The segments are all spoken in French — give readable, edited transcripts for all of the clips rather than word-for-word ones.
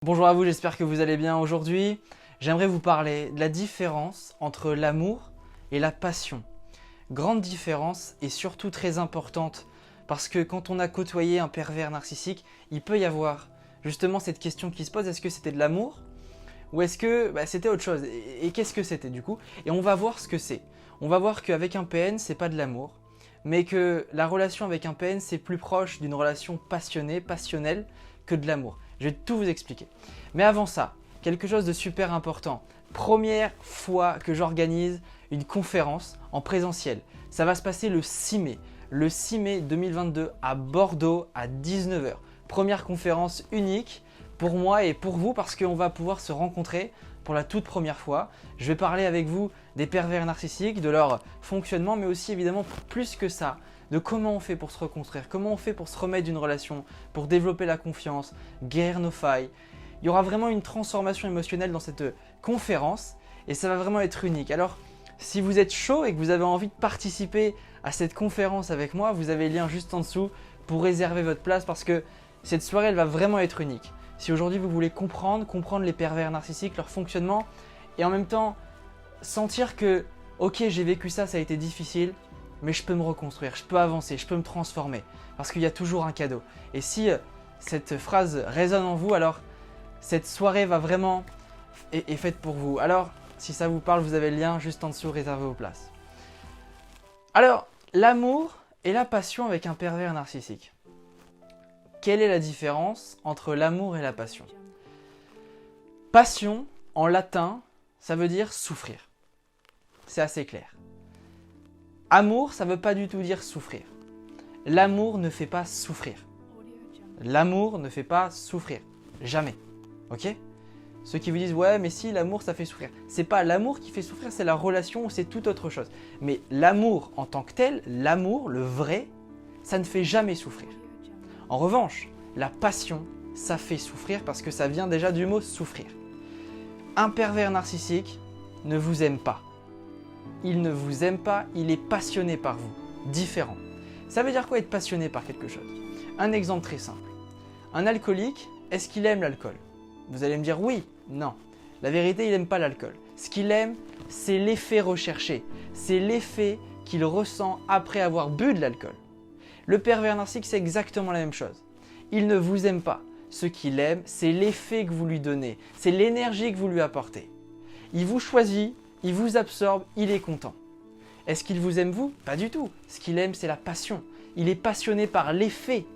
Bonjour à vous, j'espère que vous allez bien. Aujourd'hui, j'aimerais vous parler de la différence entre l'amour et la passion. Grande différence et surtout très importante parce que quand on a côtoyé un pervers narcissique, il peut y avoir justement cette question qui se pose, est-ce que c'était de l'amour ou est-ce que c'était autre chose? Et qu'est-ce que c'était du coup? Et on va voir ce que c'est. On va voir qu'avec un PN, c'est pas de l'amour, mais que la relation avec un PN, c'est plus proche d'une relation passionnée, passionnelle que de l'amour. Je vais tout vous expliquer. Mais avant ça, quelque chose de super important. Première fois que j'organise une conférence en présentiel. Ça va se passer le 6 mai. Le 6 mai 2022 à Bordeaux à 19 h. Première conférence unique pour moi et pour vous parce qu'on va pouvoir se rencontrer pour la toute première fois. Je vais parler avec vous des pervers narcissiques, de leur fonctionnement, mais aussi évidemment plus que ça, de comment on fait pour se reconstruire, comment on fait pour se remettre d'une relation, pour développer la confiance, guérir nos failles. Il y aura vraiment une transformation émotionnelle dans cette conférence et ça va vraiment être unique. Alors, si vous êtes chaud et que vous avez envie de participer à cette conférence avec moi, vous avez le lien juste en dessous pour réserver votre place parce que cette soirée, elle va vraiment être unique. Si aujourd'hui vous voulez comprendre les pervers narcissiques, leur fonctionnement et en même temps sentir que ok, j'ai vécu ça, ça a été difficile, mais je peux me reconstruire, je peux avancer, je peux me transformer parce qu'il y a toujours un cadeau. Et si cette phrase résonne en vous, alors cette soirée va vraiment est faite pour vous. Alors, si ça vous parle, vous avez le lien juste en dessous, réservé vos places. Alors, l'amour et la passion avec un pervers narcissique. Quelle est la différence entre l'amour et la passion? Passion, en latin, ça veut dire souffrir. C'est assez clair. Amour, ça ne veut pas du tout dire souffrir. L'amour ne fait pas souffrir. L'amour ne fait pas souffrir. Jamais. Ok? Ceux qui vous disent « ouais, mais si, l'amour, ça fait souffrir ». C'est pas l'amour qui fait souffrir, c'est la relation ou c'est toute autre chose. Mais l'amour en tant que tel, l'amour, le vrai, ça ne fait jamais souffrir. En revanche, la passion, ça fait souffrir parce que ça vient déjà du mot « souffrir ». Un pervers narcissique ne vous aime pas. Il ne vous aime pas, il est passionné par vous. Différent. Ça veut dire quoi être passionné par quelque chose? Un exemple très simple. Un alcoolique, est-ce qu'il aime l'alcool? Vous allez me dire oui, non. La vérité, il n'aime pas l'alcool. Ce qu'il aime, c'est l'effet recherché. C'est l'effet qu'il ressent après avoir bu de l'alcool. Le pervers narcissique, c'est exactement la même chose. Il ne vous aime pas. Ce qu'il aime, c'est l'effet que vous lui donnez. C'est l'énergie que vous lui apportez. Il vous choisit, il vous absorbe, il est content. Est-ce qu'il vous aime vous? Pas du tout. Ce qu'il aime, c'est la passion. Il est passionné par l'effet.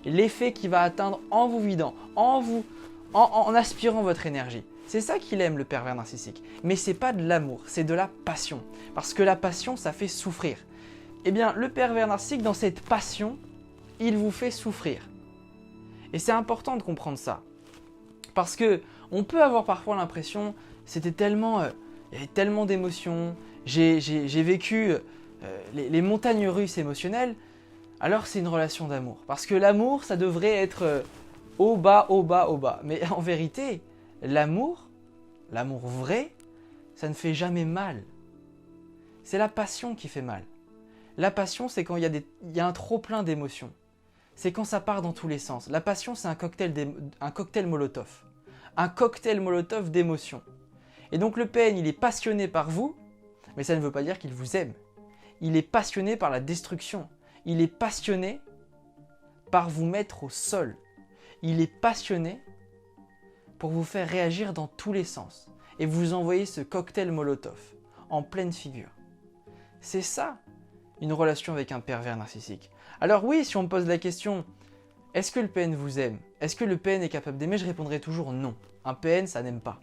L'effet qu'il va atteindre en vous vidant, en aspirant votre énergie. C'est ça qu'il aime, le pervers narcissique. Mais ce n'est pas de l'amour, c'est de la passion. Parce que la passion, ça fait souffrir. Eh bien, le pervers narcissique, dans cette passion, il vous fait souffrir. Et c'est important de comprendre ça. Parce qu'on peut avoir parfois l'impression, c'était tellement, il y avait tellement d'émotions, j'ai vécu les montagnes russes émotionnelles, alors c'est une relation d'amour. Parce que l'amour, ça devrait être au bas, au bas, au bas. Mais en vérité, l'amour vrai, ça ne fait jamais mal. C'est la passion qui fait mal. La passion, c'est quand il y a un trop-plein d'émotions. C'est quand ça part dans tous les sens. La passion, c'est un cocktail Molotov. Un cocktail Molotov d'émotions. Et donc le PN, il est passionné par vous, mais ça ne veut pas dire qu'il vous aime. Il est passionné par la destruction. Il est passionné par vous mettre au sol. Il est passionné pour vous faire réagir dans tous les sens et vous envoyer ce cocktail Molotov en pleine figure. C'est ça, une relation avec un pervers narcissique. Alors oui, si on me pose la question, est-ce que le PN vous aime? Est-ce que le PN est capable d'aimer? Je répondrai toujours non. Un PN, ça n'aime pas.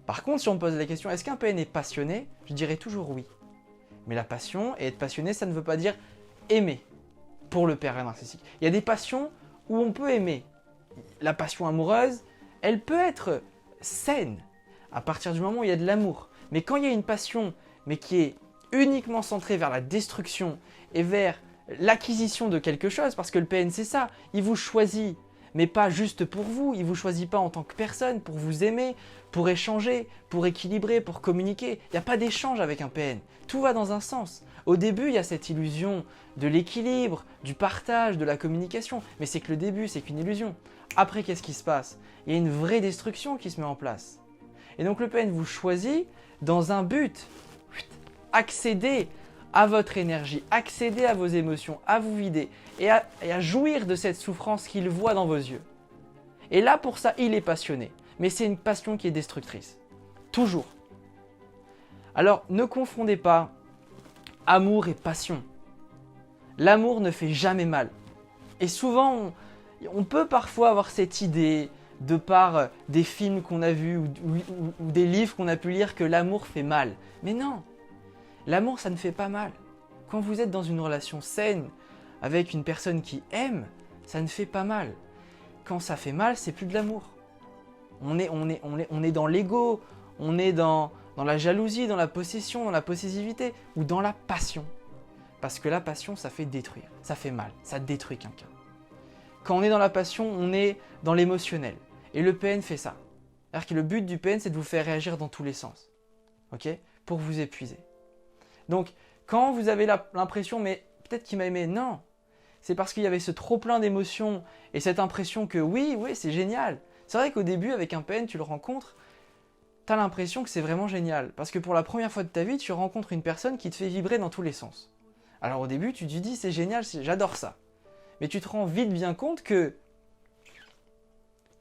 Par contre, si on me pose la question, est-ce qu'un PN est passionné? Je dirais toujours oui. Mais la passion et être passionné, ça ne veut pas dire aimer pour le pervers narcissique. Il y a des passions où on peut aimer. La passion amoureuse, elle peut être saine à partir du moment où il y a de l'amour. Mais quand il y a une passion, mais qui est uniquement centrée vers la destruction et vers l'acquisition de quelque chose, parce que le PN c'est ça, il vous choisit, mais pas juste pour vous, il ne vous choisit pas en tant que personne, pour vous aimer, pour échanger, pour équilibrer, pour communiquer. Il n'y a pas d'échange avec un PN, tout va dans un sens. Au début, il y a cette illusion de l'équilibre, du partage, de la communication, mais c'est que le début, c'est qu'une illusion. après qu'est-ce qui se passe? Il y a une vraie destruction qui se met en place. Et donc le PN vous choisit dans un but, accéder à votre énergie, accéder à vos émotions, à vous vider et à jouir de cette souffrance qu'il voit dans vos yeux. Et là, pour ça, il est passionné. Mais c'est une passion qui est destructrice. Toujours. Alors, ne confondez pas amour et passion. L'amour ne fait jamais mal. Et souvent, on peut parfois avoir cette idée, de par des films qu'on a vus ou des livres qu'on a pu lire, que l'amour fait mal. Mais non, l'amour, ça ne fait pas mal. Quand vous êtes dans une relation saine, avec une personne qui aime, ça ne fait pas mal. Quand ça fait mal, c'est plus de l'amour. On est dans l'ego, on est dans la jalousie, dans la possession, dans la possessivité ou dans la passion. Parce que la passion, ça fait détruire, ça fait mal, ça détruit quelqu'un. Quand on est dans la passion, on est dans l'émotionnel. Et le PN fait ça. C'est-à-dire que le but du PN, c'est de vous faire réagir dans tous les sens. Ok? Pour vous épuiser. Donc, quand vous avez l'impression, mais peut-être qu'il m'a aimé, non. C'est parce qu'il y avait ce trop-plein d'émotions et cette impression que oui, c'est génial. C'est vrai qu'au début, avec un PN, tu le rencontres, tu as l'impression que c'est vraiment génial. Parce que pour la première fois de ta vie, tu rencontres une personne qui te fait vibrer dans tous les sens. Alors au début, tu te dis, c'est génial, j'adore ça. Mais tu te rends vite bien compte que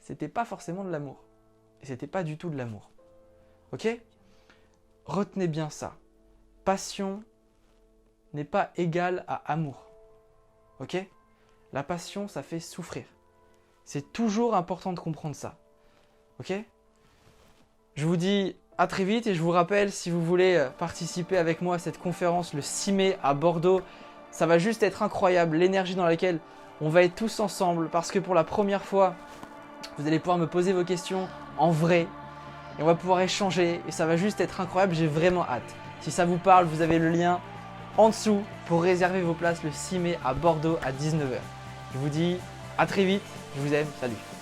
c'était pas forcément de l'amour. Et c'était pas du tout de l'amour. Ok? Retenez bien ça. Passion n'est pas égale à amour. Ok? La passion, ça fait souffrir. C'est toujours important de comprendre ça. Ok? Je vous dis à très vite et je vous rappelle, si vous voulez participer avec moi à cette conférence le 6 mai à Bordeaux, ça va juste être incroyable, l'énergie dans laquelle on va être tous ensemble parce que pour la première fois, vous allez pouvoir me poser vos questions en vrai et on va pouvoir échanger et ça va juste être incroyable, j'ai vraiment hâte. Si ça vous parle, vous avez le lien en dessous pour réserver vos places le 6 mai à Bordeaux à 19 h. Je vous dis à très vite, je vous aime, salut.